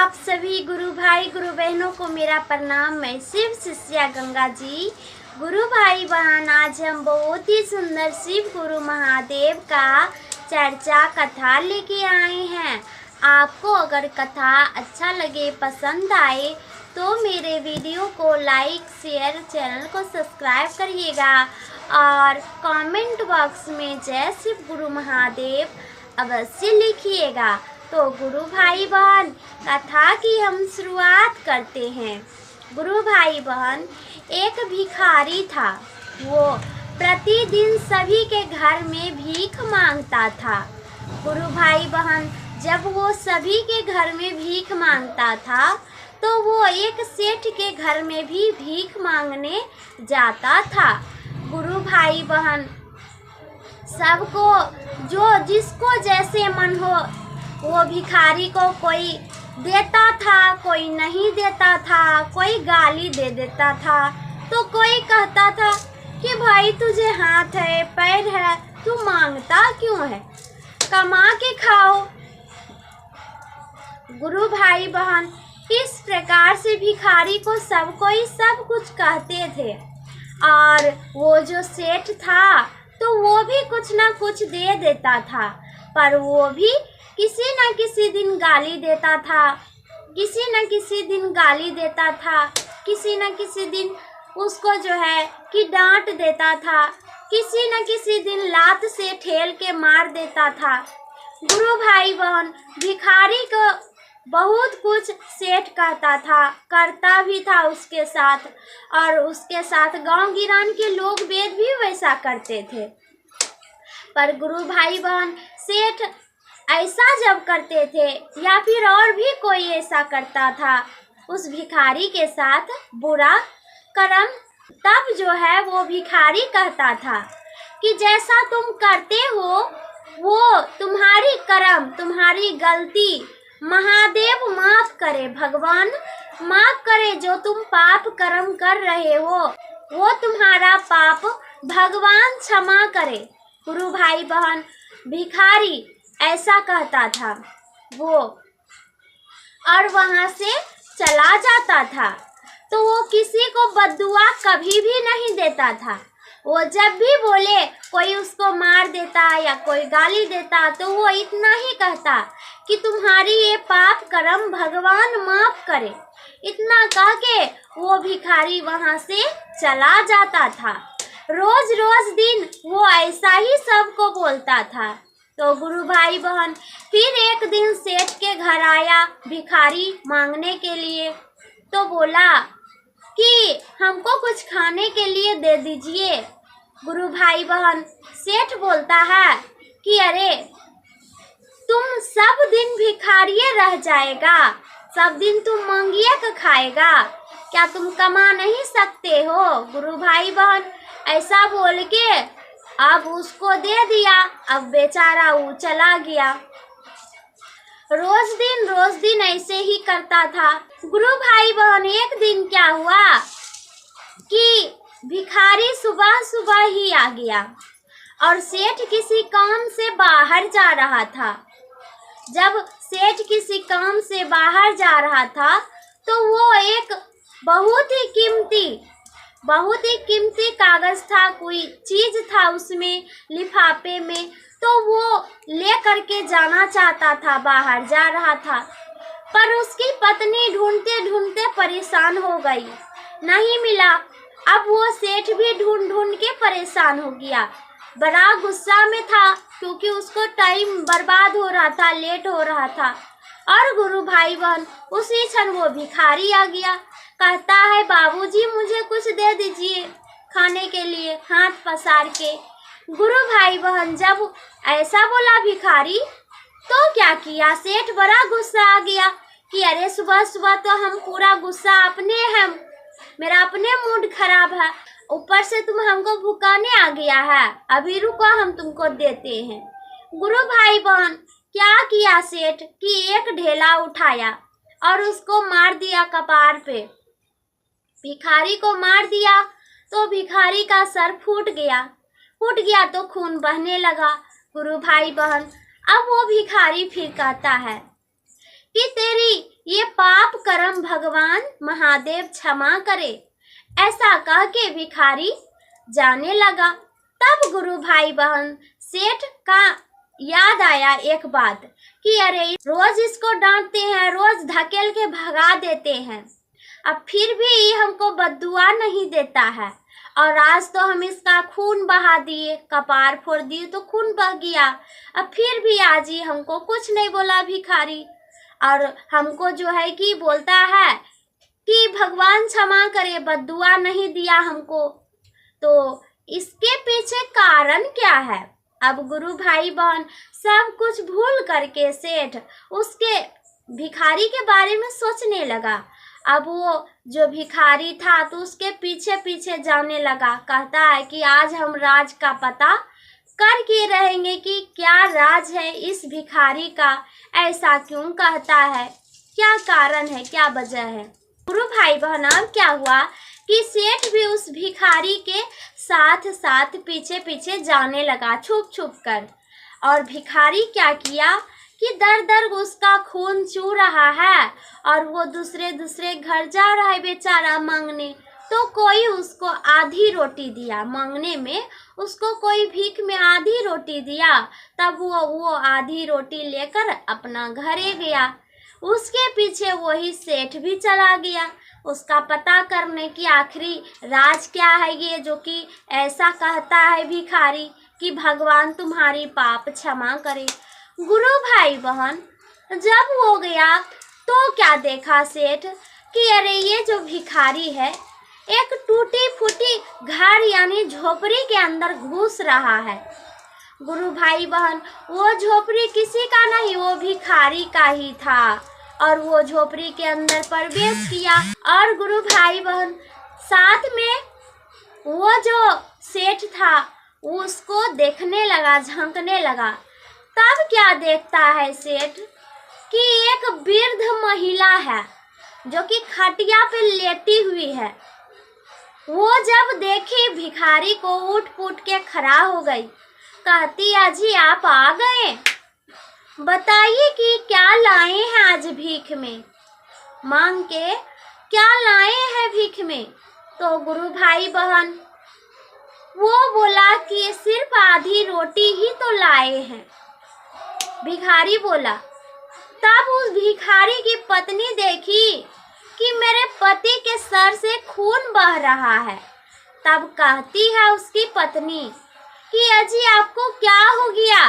आप सभी गुरु भाई गुरु बहनों को मेरा प्रणाम। मैं शिव शिष्या गंगा जी। गुरु भाई बहन, आज हम बहुत ही सुंदर शिव गुरु महादेव का चर्चा कथा लेके आए हैं। आपको अगर कथा अच्छा लगे, पसंद आए तो मेरे वीडियो को लाइक शेयर, चैनल को सब्सक्राइब करिएगा और कमेंट बॉक्स में जय शिव गुरु महादेव अवश्य लिखिएगा। तो गुरु भाई बहन, कथा की हम शुरुआत करते हैं। गुरु भाई बहन, एक भिखारी था। वो प्रतिदिन सभी के घर में भीख मांगता था। गुरु भाई बहन, जब वो सभी के घर में भीख मांगता था तो वो एक सेठ के घर में भी भीख मांगने जाता था। गुरु भाई बहन, सबको जो जिसको जैसे मन हो वो भिखारी को कोई देता था, कोई नहीं देता था, कोई गाली दे देता था, तो कोई कहता था कि भाई तुझे हाथ है पैर है, तू मांगता क्यों है, कमा के खाओ। गुरु भाई बहन, इस प्रकार से भिखारी को सब कोई सब कुछ कहते थे। और वो जो सेठ था तो वो भी कुछ ना कुछ दे देता था, पर वो भी किसी न किसी दिन गाली देता था, किसी न किसी दिन गाली देता था, किसी न किसी दिन उसको जो है कि डांट देता था, किसी न किसी दिन लात से ठेल के मार देता था। गुरु भाई बहन, भिखारी को बहुत कुछ सेठ कहता था, करता भी था उसके साथ, और उसके साथ गांव गिरान के लोग वेद भी वैसा करते थे। पर गुरु भाई बहन, सेठ ऐसा जब करते थे या फिर और भी कोई ऐसा करता था उस भिखारी के साथ बुरा कर्म, तब जो है वो भिखारी कहता था कि जैसा तुम करते हो वो तुम्हारी कर्म, तुम्हारी गलती महादेव माफ करे, भगवान माफ करे। जो तुम पाप कर्म कर रहे हो वो तुम्हारा पाप भगवान क्षमा करे। गुरु भाई बहन, भिखारी ऐसा कहता था वो, और वहाँ से चला जाता था। तो वो किसी को बद्दुआ कभी भी नहीं देता था। वो जब भी बोले कोई उसको मार देता या कोई गाली देता तो वो इतना ही कहता कि तुम्हारी ये पाप कर्म भगवान माफ करे। इतना कह के वो भिखारी वहाँ से चला जाता था। रोज रोज दिन वो ऐसा ही सबको बोलता था। तो गुरु भाई बहन, फिर एक दिन सेठ के घर आया भिखारी मांगने के लिए। तो बोला कि हमको कुछ खाने के लिए दे दीजिए। गुरु भाई बहन, सेठ बोलता है कि अरे तुम सब दिन भिखारिये रह जाएगा, सब दिन तुम मांगिए के खाएगा, क्या तुम कमा नहीं सकते हो। गुरु भाई बहन ऐसा बोल के अब उसको दे दिया। अब बेचारा वो चला गया। रोज दिन ऐसे ही करता था। गुरु भाई बहन, एक दिन क्या हुआ कि भिखारी सुबह सुबह ही आ गया और सेठ किसी काम से बाहर जा रहा था। जब सेठ किसी काम से बाहर जा रहा था तो वो एक बहुत ही कीमती कागज था, कोई चीज था उसमें लिफाफे में, तो वो ले करके जाना चाहता था, बाहर जा रहा था। पर उसकी पत्नी ढूंढते ढूंढते परेशान हो गई, नहीं मिला। अब वो सेठ भी ढूंढ ढूंढ के परेशान हो गया, बड़ा गुस्सा में था क्योंकि उसको टाइम बर्बाद हो रहा था, लेट हो रहा था। और गुरु भाई बहन, उसी क्षण वो भिखारी आ गया, कहता है बाबूजी मुझे कुछ दे दीजिए खाने के लिए, हाथ पसार के। गुरु भाई बहन, जब ऐसा बोला भिखारी तो क्या किया, सेठ बड़ा गुस्सा आ गया कि अरे सुबह सुबह तो हम पूरा गुस्सा अपने हैं, मेरा अपने मूड खराब है, ऊपर से तुम हमको भुकाने आ गया है, अभी रुको हम तुमको देते हैं। गुरु भाई बहन, क्या किया सेठ कि एक ढेला उठाया और उसको मार दिया कपार पे। भिखारी को मार दिया तो भिखारी का सर फूट गया तो खून बहने लगा। गुरु भाई बहन, अब वो भिखारी फिर कहता है कि तेरी ये पाप कर्म भगवान महादेव क्षमा करे। ऐसा कह के भिखारी जाने लगा। तब गुरु भाई बहन सेठ का याद आया एक बात कि अरे रोज इसको डांटते हैं, रोज धकेल के भगा देते हैं, अब फिर भी ये हमको बद्दुआ नहीं देता है। और आज तो हम इसका खून बहा दिए, कपार फोड़ दिए तो खून बह गया, अब फिर भी आज ही हमको कुछ नहीं बोला भिखारी, और हमको जो है कि बोलता है कि भगवान क्षमा करे, बद्दुआ नहीं दिया हमको। तो इसके पीछे कारण क्या है? अब गुरु भाई बहन सब कुछ भूल करके सेठ उसके भिखारी के बारे में सोचने लगा। अब वो जो भिखारी था तो उसके पीछे पीछे जाने लगा। कहता है कि आज हम राज का पता करके रहेंगे कि क्या राज है इस भिखारी का, ऐसा क्यों कहता है, क्या कारण है, क्या वजह है। गुरु भाई बहन अब क्या हुआ कि सेठ भी उस भिखारी के साथ साथ पीछे पीछे जाने लगा छुप छुप कर। और भिखारी क्या किया कि दर दर उसका खून चू रहा है और वो दूसरे घर जा रहा है बेचारा मांगने। तो कोई उसको आधी रोटी दिया, मांगने में उसको कोई भीख में आधी रोटी दिया। तब वो आधी रोटी लेकर अपना घरे गया। उसके पीछे वही सेठ भी चला गया उसका पता करने की आखिरी राज क्या है ये जो कि ऐसा कहता है भिखारी कि भगवान तुम्हारी पाप क्षमा करे। गुरु भाई बहन जब हो गया तो क्या देखा सेठ कि अरे ये जो भिखारी है एक टूटी फूटी घर यानी झोपड़ी के अंदर घुस रहा है। गुरु भाई बहन वो झोपड़ी किसी का नहीं, वो भिखारी का ही था। और वो झोपड़ी के अंदर प्रवेश किया और गुरु भाई बहन साथ में वो जो सेठ था उसको देखने लगा, झांकने लगा। तब क्या देखता है सेठ कि एक वृद्ध महिला है जो कि खटिया पे लेटी हुई है। वो जब देखी भिखारी को उठ पुट के खड़ा हो गई। कहती अजी आप आ गए, बताइए कि क्या लाए हैं आज भीख में, मांग के क्या लाए हैं भीख में। तो गुरु भाई बहन वो बोला कि सिर्फ आधी रोटी ही तो लाए हैं। भिखारी बोला। तब उस भिखारी की पत्नी देखी कि मेरे पति के सर से खून बह रहा है। तब कहती है उसकी पत्नी कि अजी आपको क्या हो गया,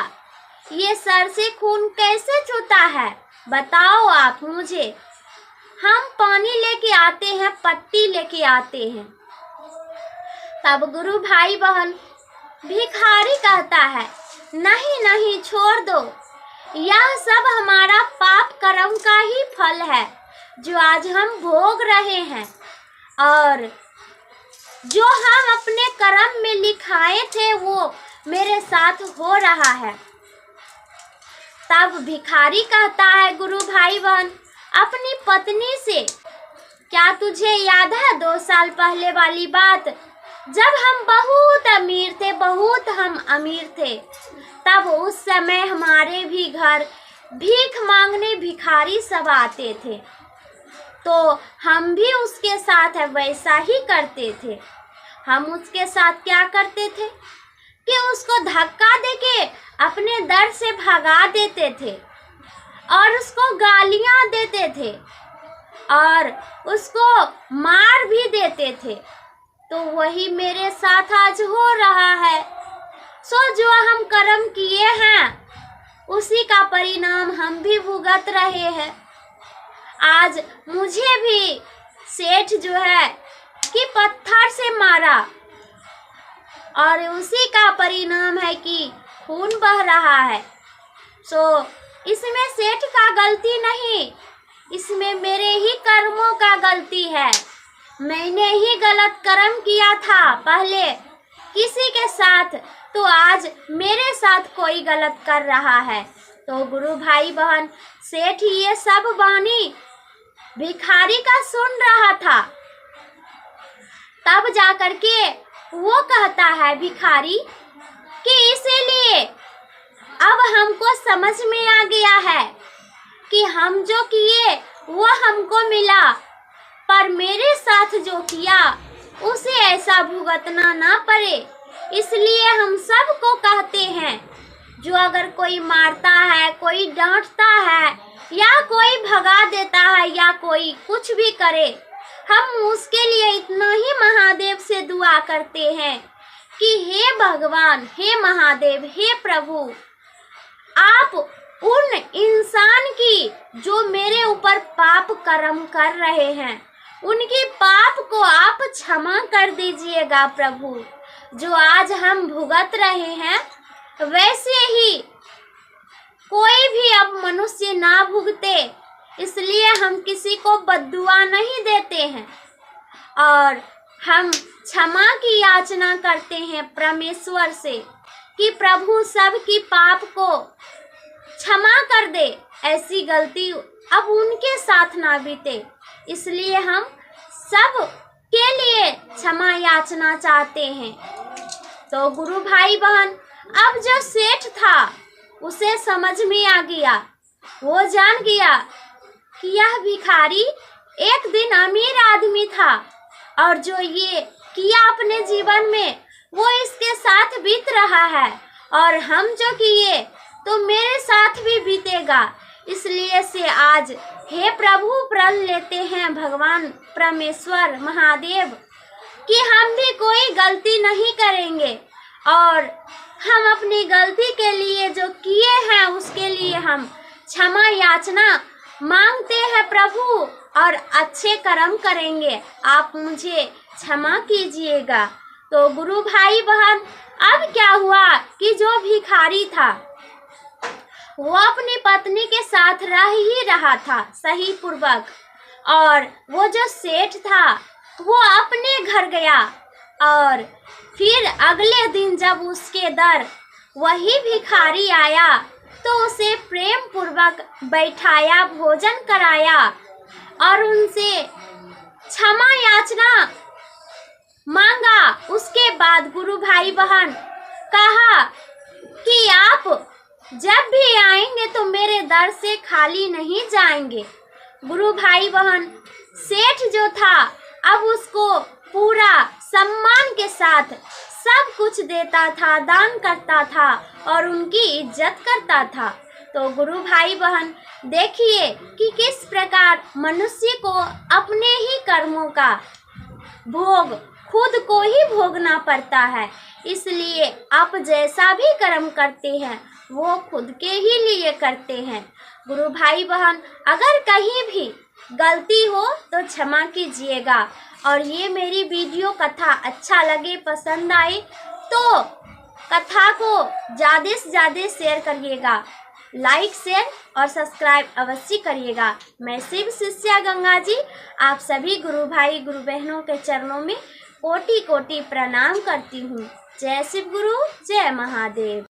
ये सर से खून कैसे चूता है, बताओ आप मुझे, हम पानी लेके आते हैं, पट्टी लेके आते हैं। तब गुरु भाई बहन भिखारी कहता है नहीं नहीं छोड़ दो, यह सब हमारा पाप कर्म का ही फल है जो आज हम भोग रहे हैं, और जो हम अपने कर्म में लिखाए थे वो मेरे साथ हो रहा है। तब भिखारी कहता है गुरु भाई बहन अपनी पत्नी से, क्या तुझे याद है 2 साल पहले वाली बात, जब हम बहुत अमीर थे, बहुत हम अमीर थे, तब उस समय हमारे भी घर भीख मांगने भिखारी सब आते थे, तो हम भी उसके साथ वैसा ही करते थे। हम उसके साथ क्या करते थे कि उसको धक्का देके अपने दर से भगा देते थे और उसको गालियां देते थे और उसको मार भी देते थे। तो वही मेरे साथ आज हो रहा है। सो जो हम कर्म किए हैं उसी का परिणाम हम भी भुगत रहे हैं। आज मुझे भी सेठ जो है कि पत्थर से मारा और उसी का परिणाम है कि खून बह रहा है। सो इसमें सेठ का गलती नहीं, इसमें मेरे ही कर्मों का गलती है। मैंने ही गलत कर्म किया था पहले किसी के साथ, तो आज मेरे साथ कोई गलत कर रहा है। तो गुरु भाई बहन सेठ ये सब वाणी भिखारी का सुन रहा था। तब जाकर के वो कहता है भिखारी कि इसीलिए अब हमको समझ में आ गया है कि हम जो किए वो हमको मिला, पर मेरे साथ जो किया उसे ऐसा भुगतना ना पड़े। इसलिए हम सबको कहते हैं, जो अगर कोई मारता है, कोई डांटता है, या कोई भगा देता है, या कोई कुछ भी करे, हम उसके लिए इतना ही महादेव से दुआ करते हैं कि हे भगवान, हे महादेव, हे प्रभु, आप उन इंसान की जो मेरे ऊपर पाप कर्म कर रहे हैं, उनकी पाप को आप क्षमा कर दीजिएगा प्रभु। जो आज हम भुगत रहे हैं, वैसे ही कोई भी अब मनुष्य ना भुगते, इसलिए हम किसी को बद्दुआ नहीं देते हैं और हम क्षमा की याचना करते हैं परमेश्वर से कि प्रभु सबकी पाप को क्षमा कर दे, ऐसी गलती अब उनके साथ ना बीते। इसलिए हम सब के लिए क्षमा याचना चाहते हैं। तो गुरु भाई बहन, अब जो सेठ था उसे समझ में आ गया, वो जान गया कि यह भिखारी एक दिन अमीर आदमी था और जो ये किया अपने जीवन में वो इसके साथ बीत रहा है, और हम जो किए तो मेरे साथ भी बीतेगा। इसलिए से आज हे प्रभु प्रण लेते हैं भगवान परमेश्वर महादेव कि हम भी कोई गलती नहीं करेंगे और हम अपनी गलती के लिए जो किए हैं उसके लिए हम क्षमा याचना मांगते हैं प्रभु, और अच्छे कर्म करेंगे, आप मुझे क्षमा कीजिएगा। तो गुरु भाई बहन, अब क्या हुआ कि जो भिखारी था वो अपनी पत्नी के साथ रह ही रहा था सही पूर्वक, और वो जो सेठ था वो अपने घर गया और फिर अगले दिन जब उसके दर वही भिखारी आया तो उसे प्रेम पूर्वक बैठाया, भोजन कराया और उनसे क्षमा याचना मांगा। उसके बाद गुरु भाई बहन कहा कि आप जब भी आएंगे तो मेरे दर से खाली नहीं जाएंगे। गुरु भाई बहन, सेठ जो था अब उसको पूरा सम्मान के साथ सब कुछ देता था, दान करता था और उनकी इज्जत करता था। तो गुरु भाई बहन देखिए कि किस प्रकार मनुष्य को अपने ही कर्मों का भोग खुद को ही भोगना पड़ता है। इसलिए आप जैसा भी कर्म करते हैं वो खुद के ही लिए करते हैं। गुरु भाई बहन, अगर कहीं भी गलती हो तो क्षमा कीजिएगा, और ये मेरी वीडियो कथा अच्छा लगे, पसंद आए तो कथा को ज़्यादा से ज़्यादा शेयर करिएगा, लाइक शेयर और सब्सक्राइब अवश्य करिएगा। मैं शिव शिष्या गंगा जी आप सभी गुरु भाई गुरु बहनों के चरणों में कोटि कोटि प्रणाम करती हूँ। जय शिव गुरु, जय महादेव।